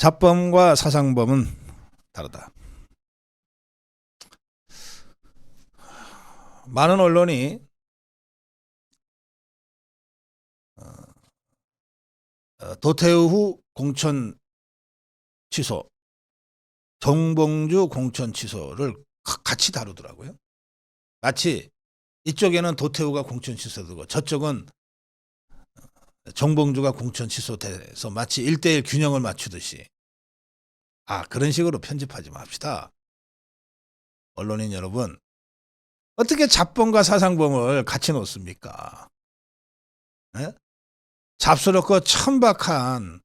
잡범과 사상범은 다르다. 많은 언론이 도태우 공천 취소, 정봉주 공천 취소를 같이 다루더라고요. 마치 이쪽에는 도태우가 공천 취소되고 저쪽은 정봉주가 공천 취소돼서 마치 1대1 균형을 맞추듯이 그런 식으로 편집하지 맙시다. 언론인 여러분, 어떻게 잡범과 사상범을 같이 놓습니까? 네? 잡스럽고 천박한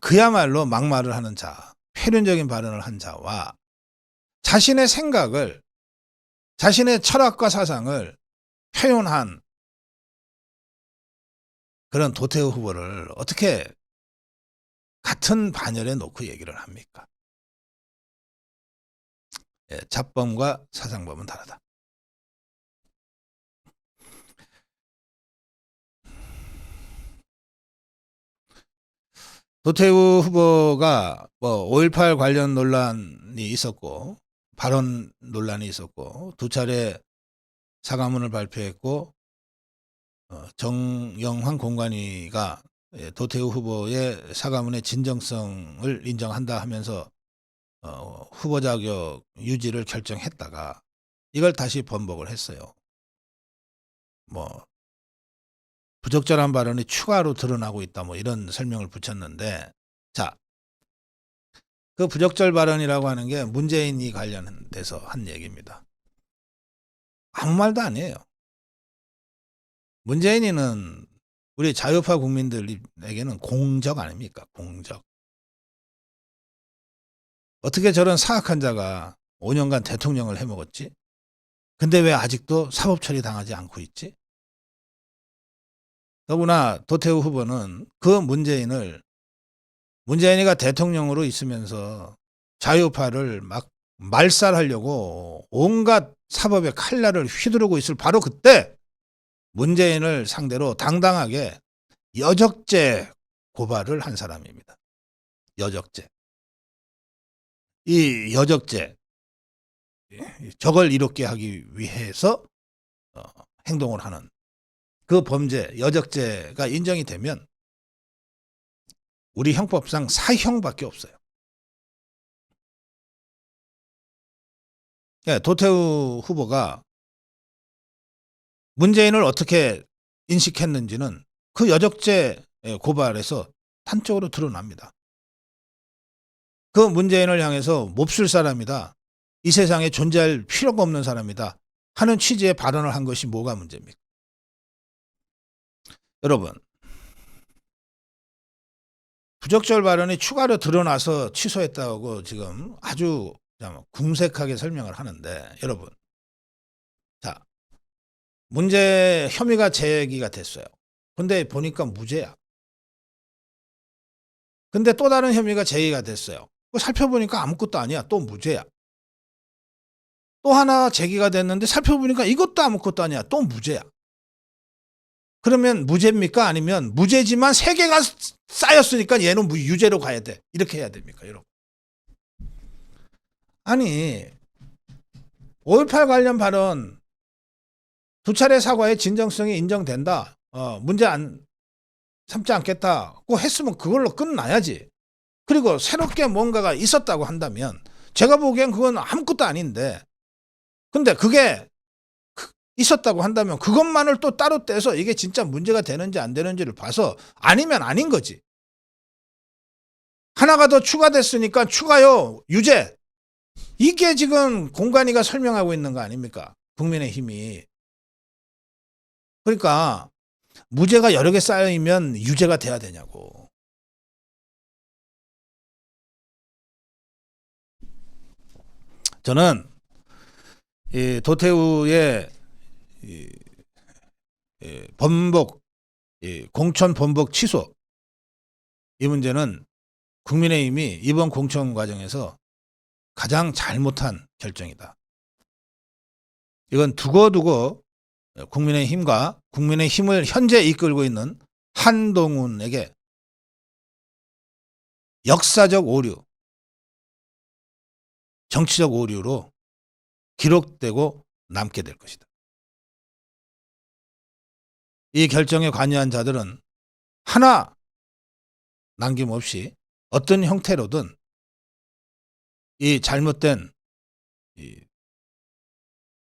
그야말로 막말을 하는 자, 패륜적인 발언을 한 자와 자신의 생각을, 자신의 철학과 사상을 표현한 그런 도태우 후보를 어떻게 같은 반열에 놓고 얘기를 합니까? 잡범과 사상범은 다르다. 도태우 후보가 5.18 관련 논란이 있었고 발언 논란이 있었고 두 차례 사과문을 발표했고 정영환 공관위가 도태우 후보의 사과문의 진정성을 인정한다 하면서 후보 자격 유지를 결정했다가 이걸 다시 번복을 했어요. 부적절한 발언이 추가로 드러나고 있다 이런 설명을 붙였는데, 자, 그 부적절 발언이라고 하는 게 문재인이 관련돼서 한 얘기입니다. 아무 말도 아니에요. 문재인이는 우리 자유파 국민들에게는 공적 아닙니까? 공적. 어떻게 저런 사악한 자가 5년간 대통령을 해먹었지? 근데 왜 아직도 사법 처리 당하지 않고 있지? 더구나 도태우 후보는 그 문재인이가 대통령으로 있으면서 자유파를 막 말살하려고 온갖 사법의 칼날을 휘두르고 있을 바로 그때 문재인을 상대로 당당하게 여적죄 고발을 한 사람입니다. 여적죄. 이 여적죄, 적을 이롭게 하기 위해서 행동을 하는 그 범죄, 여적죄가 인정이 되면 우리 형법상 사형밖에 없어요. 도태우 후보가 문재인을 어떻게 인식했는지는 그 여적죄 고발에서 단적으로 드러납니다. 그 문재인을 향해서 몹쓸 사람이다, 이 세상에 존재할 필요가 없는 사람이다 하는 취지의 발언을 한 것이 뭐가 문제입니까? 여러분, 부적절 발언이 추가로 드러나서 취소했다고 지금 아주 궁색하게 설명을 하는데, 여러분, 자, 문제 혐의가 제기가 됐어요. 근데 보니까 무죄야. 근데 또 다른 혐의가 제기가 됐어요. 살펴보니까 아무것도 아니야. 또 무죄야. 또 하나 제기가 됐는데 살펴보니까 이것도 아무것도 아니야. 또 무죄야. 그러면 무죄입니까? 아니면 무죄지만 3개가 쌓였으니까 얘는 유죄로 가야 돼. 이렇게 해야 됩니까, 여러분? 아니, 5.18 관련 발언 두 차례 사과의 진정성이 인정된다. 문제 안 삼지 않겠다고 했으면 그걸로 끝나야지. 그리고 새롭게 뭔가가 있었다고 한다면 제가 보기엔 그건 아무것도 아닌데, 근데 그게 있었다고 한다면 그것만을 또 따로 떼서 이게 진짜 문제가 되는지 안 되는지를 봐서 아니면 아닌 거지. 하나가 더 추가됐으니까 추가요, 유죄. 이게 지금 공관위가 설명하고 있는 거 아닙니까? 국민의힘이. 그러니까 무죄가 여러 개 쌓이면 유죄가 돼야 되냐고. 저는 이 도태우의 공천 번복 취소, 이 문제는 국민의힘이 이번 공천 과정에서 가장 잘못한 결정이다. 이건 두고두고 국민의힘과 국민의힘을 현재 이끌고 있는 한동훈에게 역사적 오류, 정치적 오류로 기록되고 남게 될 것이다. 이 결정에 관여한 자들은 하나 남김없이 어떤 형태로든 이 잘못된 이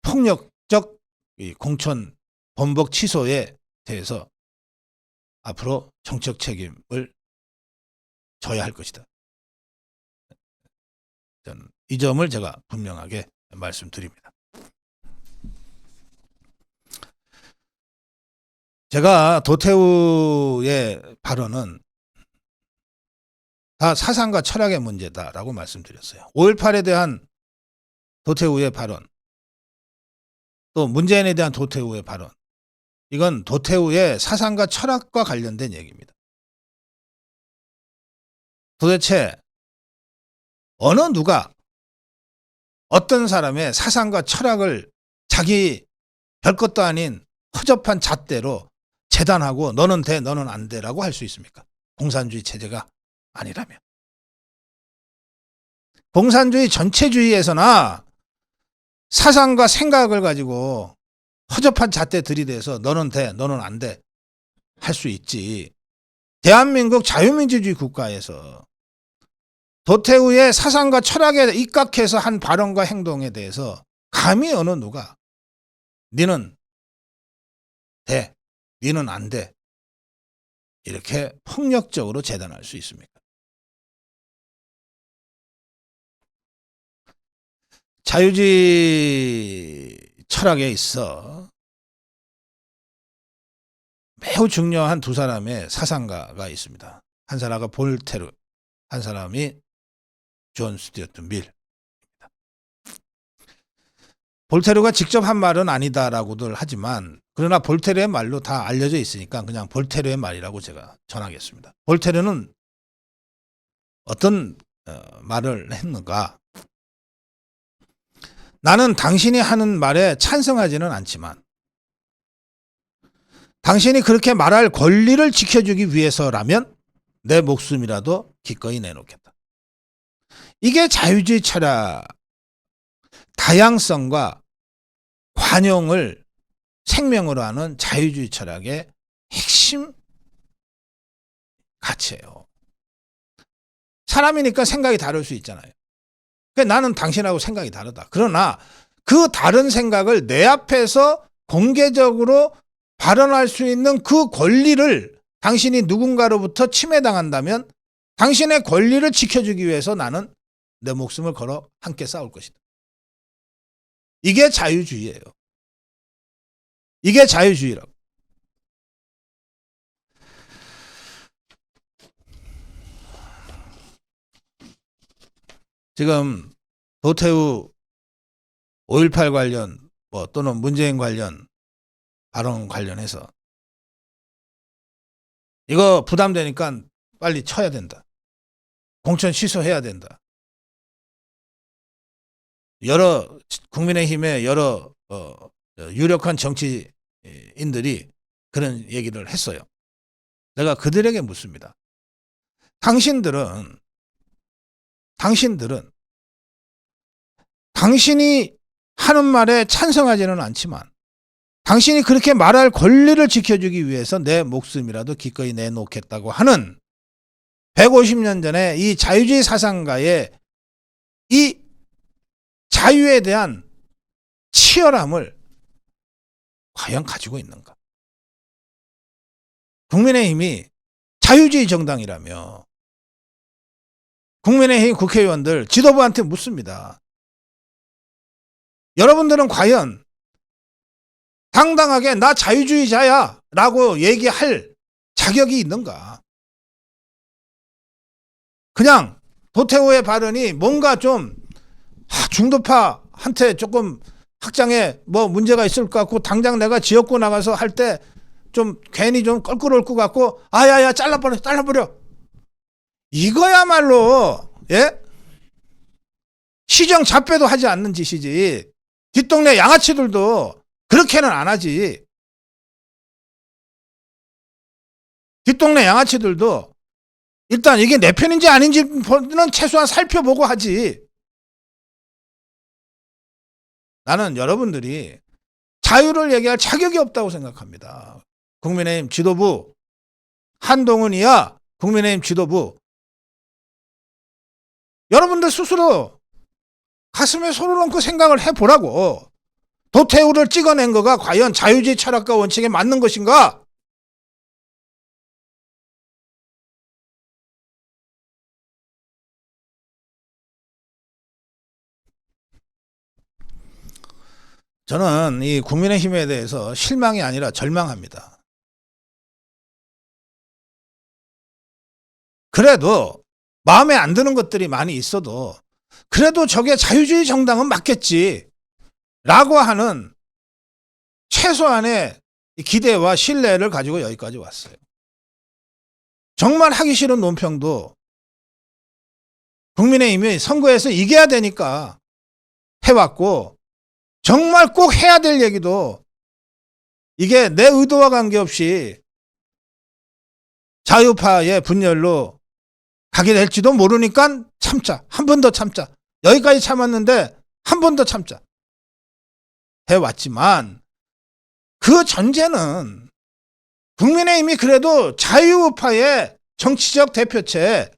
폭력적 이 공천 번복 취소에 대해서 앞으로 정책 책임을 져야 할 것이다. 저는 이 점을 제가 분명하게 말씀드립니다. 제가 도태우의 발언은 다 사상과 철학의 문제다라고 말씀드렸어요. 5.18에 대한 도태우의 발언, 또 문재인에 대한 도태우의 발언, 이건 도태우의 사상과 철학과 관련된 얘기입니다. 도대체 어느 누가 어떤 사람의 사상과 철학을 자기 별것도 아닌 허접한 잣대로 재단하고 너는 돼 너는 안 돼라고 할 수 있습니까? 공산주의 체제가 아니라면. 공산주의 전체주의에서나 사상과 생각을 가지고 허접한 잣대 들이대서 너는 돼 너는 안 돼 할 수 있지. 대한민국 자유민주주의 국가에서 도태우의 사상과 철학에 입각해서 한 발언과 행동에 대해서 감히 어느 누가 니는 돼, 니는 안 돼 이렇게 폭력적으로 재단할 수 있습니까? 자유주의 철학에 있어 매우 중요한 두 사람의 사상가가 있습니다. 한 사람이 볼테르, 한 사람이 존 스튜어트 밀. 볼테르가 직접 한 말은 아니다라고들 하지만 그러나 볼테르의 말로 다 알려져 있으니까 그냥 볼테르의 말이라고 제가 전하겠습니다. 볼테르는 어떤 말을 했는가? 나는 당신이 하는 말에 찬성하지는 않지만 당신이 그렇게 말할 권리를 지켜주기 위해서라면 내 목숨이라도 기꺼이 내놓겠다. 이게 자유주의 철학, 다양성과 관용을 생명으로 하는 자유주의 철학의 핵심 가치예요. 사람이니까 생각이 다를 수 있잖아요. 그러니까 나는 당신하고 생각이 다르다. 그러나 그 다른 생각을 내 앞에서 공개적으로 발언할 수 있는 그 권리를 당신이 누군가로부터 침해당한다면 당신의 권리를 지켜주기 위해서 나는 내 목숨을 걸어 함께 싸울 것이다. 이게 자유주의예요. 이게 자유주의라고. 지금 도태우 5.18 관련 또는 문재인 관련 발언 관련해서 이거 부담되니까 빨리 쳐야 된다. 공천 취소해야 된다. 여러 국민의힘의 여러 유력한 정치인들이 그런 얘기를 했어요. 내가 그들에게 묻습니다. 당신들은 당신이 하는 말에 찬성하지는 않지만 당신이 그렇게 말할 권리를 지켜주기 위해서 내 목숨이라도 기꺼이 내놓겠다고 하는 150년 전에 이 자유주의 사상가의 이 자유에 대한 치열함을 과연 가지고 있는가? 국민의힘이 자유주의 정당이라며 국민의힘 국회의원들 지도부한테 묻습니다. 여러분들은 과연 당당하게 나 자유주의자야 라고 얘기할 자격이 있는가? 그냥 도태우의 발언이 뭔가 좀 중도파한테 조금 확장에 문제가 있을 것 같고 당장 내가 지역구 나가서 할 때 좀 괜히 좀 껄끄러울 것 같고 아야야 잘라버려 이거야말로 시정 잡배도 하지 않는 짓이지. 뒷동네 양아치들도 그렇게는 안 하지. 뒷동네 양아치들도 일단 이게 내 편인지 아닌지는 최소한 살펴보고 하지. 나는 여러분들이 자유를 얘기할 자격이 없다고 생각합니다. 국민의힘 지도부, 한동훈 이하 국민의힘 지도부, 여러분들 스스로 가슴에 손을 얹고 생각을 해보라고. 도태우를 찍어낸 거가 과연 자유주의 철학과 원칙에 맞는 것인가? 저는 이 국민의힘에 대해서 실망이 아니라 절망합니다. 그래도 마음에 안 드는 것들이 많이 있어도 그래도 저게 자유주의 정당은 맞겠지 라고 하는 최소한의 기대와 신뢰를 가지고 여기까지 왔어요. 정말 하기 싫은 논평도 국민의힘이 선거에서 이겨야 되니까 해왔고, 정말 꼭 해야 될 얘기도 이게 내 의도와 관계없이 자유파의 분열로 가게 될지도 모르니까 참자. 한 번 더 참자. 여기까지 참았는데 한 번 더 참자. 해왔지만 그 전제는 국민의힘이 그래도 자유파의 정치적 대표체,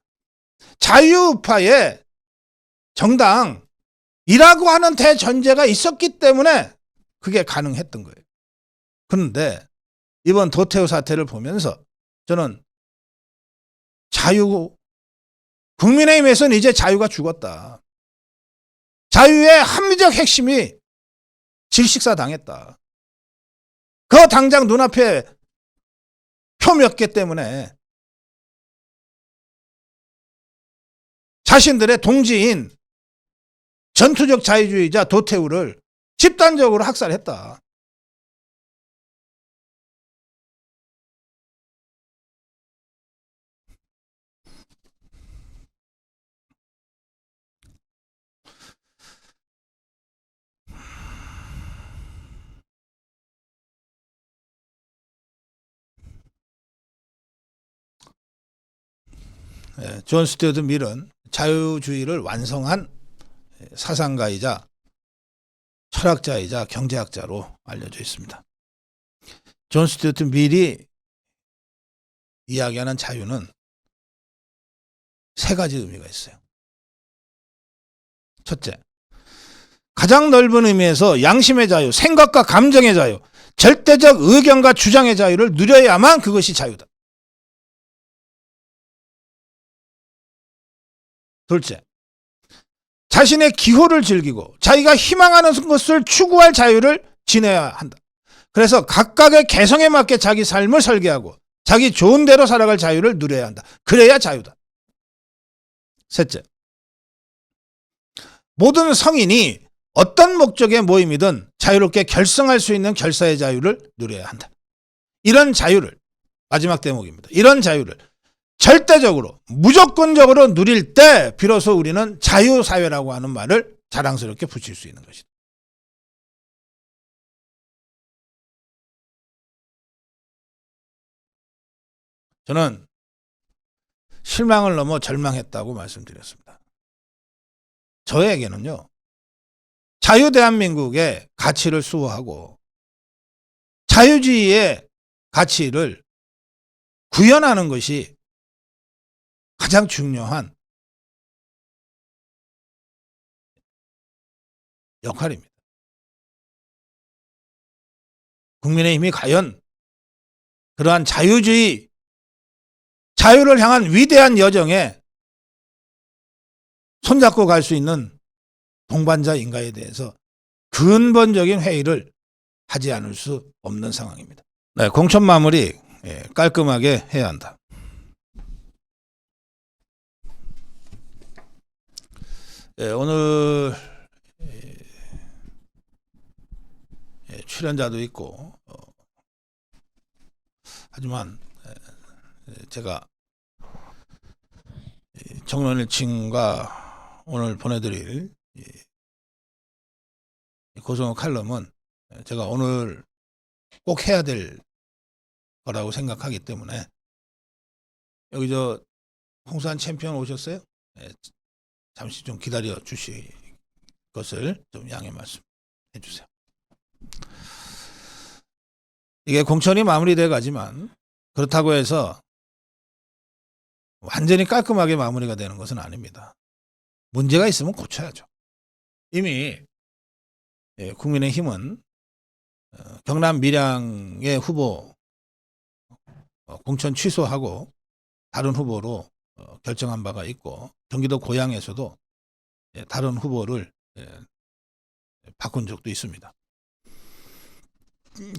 자유파의 정당이라고 하는 대전제가 있었기 때문에 그게 가능했던 거예요. 그런데 이번 도태우 사태를 보면서 저는 국민의힘에서는 이제 자유가 죽었다. 자유의 합리적 핵심이 질식사 당했다. 그 당장 눈앞에 표 몇 개 때문에 자신들의 동지인 전투적 자유주의자 도태우를 집단적으로 학살했다. 존 스튜어트 밀은 자유주의를 완성한 사상가이자 철학자이자 경제학자로 알려져 있습니다. 존 스튜어트 밀이 이야기하는 자유는 세 가지 의미가 있어요. 첫째, 가장 넓은 의미에서 양심의 자유, 생각과 감정의 자유, 절대적 의견과 주장의 자유를 누려야만 그것이 자유다. 둘째, 자신의 기호를 즐기고 자기가 희망하는 것을 추구할 자유를 지내야 한다. 그래서 각각의 개성에 맞게 자기 삶을 설계하고 자기 좋은 대로 살아갈 자유를 누려야 한다. 그래야 자유다. 셋째, 모든 성인이 어떤 목적의 모임이든 자유롭게 결성할 수 있는 결사의 자유를 누려야 한다. 이런 자유를, 마지막 대목입니다. 이런 자유를 절대적으로 무조건적으로 누릴 때 비로소 우리는 자유사회라고 하는 말을 자랑스럽게 붙일 수 있는 것이다. 저는 실망을 넘어 절망했다고 말씀드렸습니다. 저에게는요, 자유대한민국의 가치를 수호하고 자유주의의 가치를 구현하는 것이 가장 중요한 역할입니다. 국민의힘이 과연 그러한 자유주의, 자유를 향한 위대한 여정에 손잡고 갈 수 있는 동반자인가에 대해서 근본적인 회의를 하지 않을 수 없는 상황입니다. 네, 공천 마무리 깔끔하게 해야 한다. 오늘 출연자도 있고 하지만 제가 정론일침과 오늘 보내드릴 고성호 칼럼은 제가 오늘 꼭 해야 될 거라고 생각하기 때문에 여기 홍수환 챔피언 오셨어요? 네, 잠시 좀 기다려 주실 것을 좀 양해 말씀해 주세요. 이게 공천이 마무리돼 가지만 그렇다고 해서 완전히 깔끔하게 마무리가 되는 것은 아닙니다. 문제가 있으면 고쳐야죠. 이미 국민의힘은 경남 밀양의 후보 공천 취소하고 다른 후보로 결정한 바가 있고 경기도 고양에서도 다른 후보를 바꾼 적도 있습니다.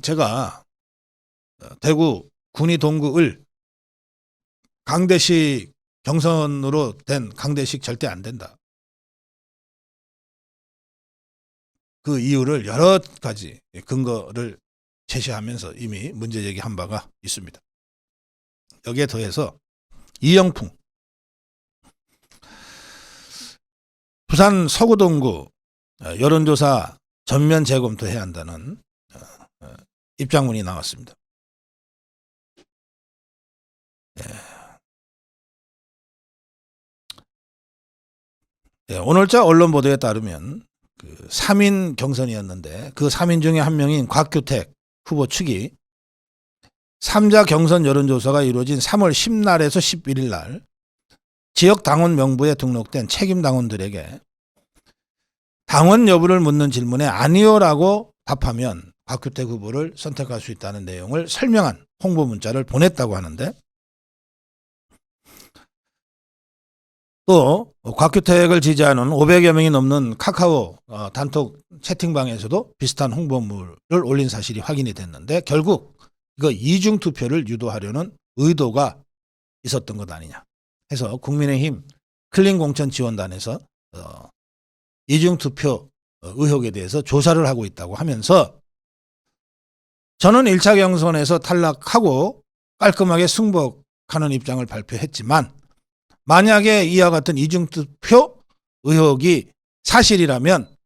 제가 대구 군위 동구을 강대식 경선으로 된 강대식 절대 안 된다. 그 이유를 여러 가지 근거를 제시하면서 이미 문제 제기한 바가 있습니다. 여기에 더해서 이영풍 부산 서구동구 여론조사 전면 재검토해야 한다는 입장문이 나왔습니다. 오늘자 언론 보도에 따르면 그 3인 경선이었는데 그 3인 중에 한 명인 곽규택 후보 측이 3자 경선 여론조사가 이루어진 3월 10날에서 11일 날 지역 당원 명부에 등록된 책임 당원들에게 당원 여부를 묻는 질문에 아니요라고 답하면 곽규택 후보를 선택할 수 있다는 내용을 설명한 홍보 문자를 보냈다고 하는데, 또 곽규택을 지지하는 500여 명이 넘는 카카오 단톡 채팅방에서도 비슷한 홍보물을 올린 사실이 확인이 됐는데, 결국 이거 이중 투표를 유도하려는 의도가 있었던 것 아니냐 해서 국민의힘 클린공천지원단에서 이중 투표 의혹에 대해서 조사를 하고 있다고 하면서, 저는 1차 경선에서 탈락하고 깔끔하게 승복하는 입장을 발표했지만 만약에 이와 같은 이중투표 의혹이 사실이라면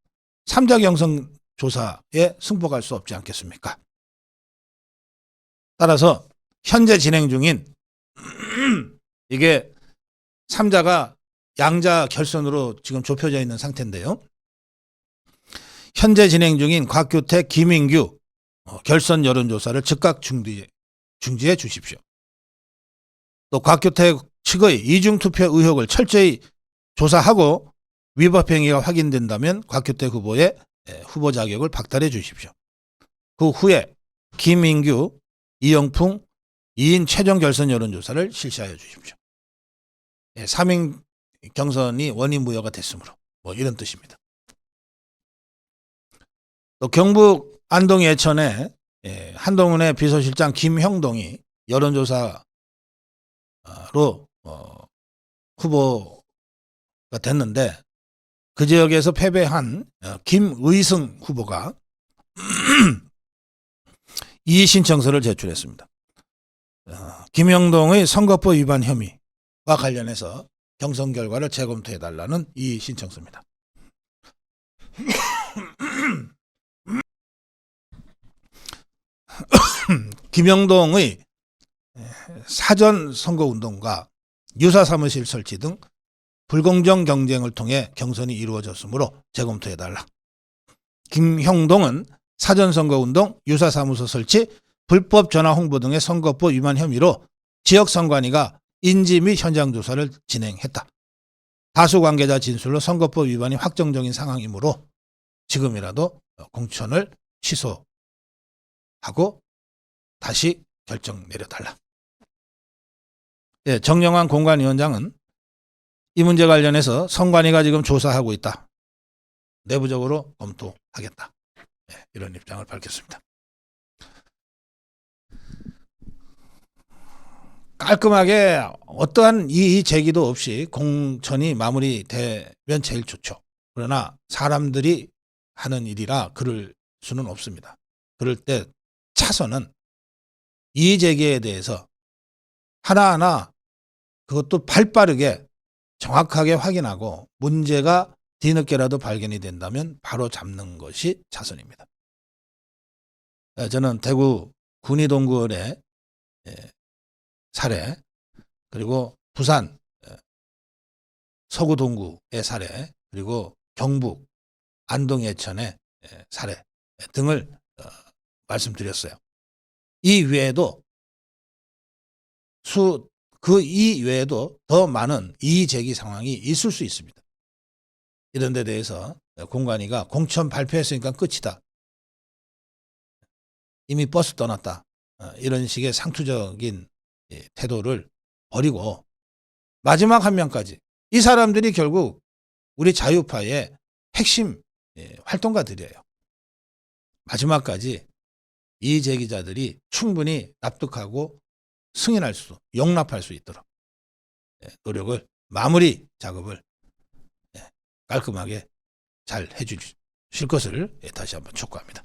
3자 경선 조사에 승복할 수 없지 않겠습니까? 따라서 현재 진행 중인 이게 3자가 양자 결선으로 지금 좁혀져 있는 상태인데요. 현재 진행 중인 곽규택, 김인규 결선 여론조사를 즉각 중지해 주십시오. 또 곽규택 측의 이중투표 의혹을 철저히 조사하고 위법 행위가 확인된다면 곽규택 후보의 후보 자격을 박탈해 주십시오. 그 후에 김인규, 이영풍 2인 최종 결선 여론조사를 실시하여 주십시오. 3인 경선이 원인무효가 됐으므로 이런 뜻입니다. 또 경북 안동 예천에 한동훈의 비서실장 김형동이 여론조사로 후보가 됐는데, 그 지역에서 패배한 김의승 후보가 이의 신청서를 제출했습니다. 김형동의 선거법 위반 혐의와 관련해서 경선 결과를 재검토해달라는 이의 신청서입니다. 김영동의 사전 선거운동과 유사사무실 설치 등 불공정 경쟁을 통해 경선이 이루어졌으므로 재검토해달라. 김형동은 사전선거운동, 유사사무소 설치, 불법 전화 홍보 등의 선거법 위반 혐의로 지역선관위가 인지 및 현장조사를 진행했다. 다수 관계자 진술로 선거법 위반이 확정적인 상황이므로 지금이라도 공천을 취소하고 다시 결정 내려달라. 정영환 공관위원장은 이 문제 관련해서 선관위가 지금 조사하고 있다. 내부적으로 검토하겠다. 이런 입장을 밝혔습니다. 깔끔하게 어떠한 이의 제기도 없이 공천이 마무리되면 제일 좋죠. 그러나 사람들이 하는 일이라 그럴 수는 없습니다. 그럴 때 차선은 이의 제기에 대해서 하나하나 그것도 발빠르게 정확하게 확인하고 문제가 뒤늦게라도 발견이 된다면 바로 잡는 것이 차선입니다. 저는 대구 군위 동구의 사례, 그리고 부산 서구 동구의 사례, 그리고 경북 안동 예천의 사례 등을 말씀드렸어요. 이 외에도 그 이외에도 더 많은 이의 제기 상황이 있을 수 있습니다. 이런 데 대해서 공관위가 공천 발표했으니까 끝이다. 이미 버스 떠났다. 이런 식의 상투적인 태도를 버리고 마지막 한 명까지, 이 사람들이 결국 우리 자유파의 핵심 활동가들이에요. 마지막까지 이의 제기자들이 충분히 납득하고 승인할 수, 용납할 수 있도록 노력을, 마무리 작업을 깔끔하게 잘 해주실 것을 다시 한번 촉구합니다.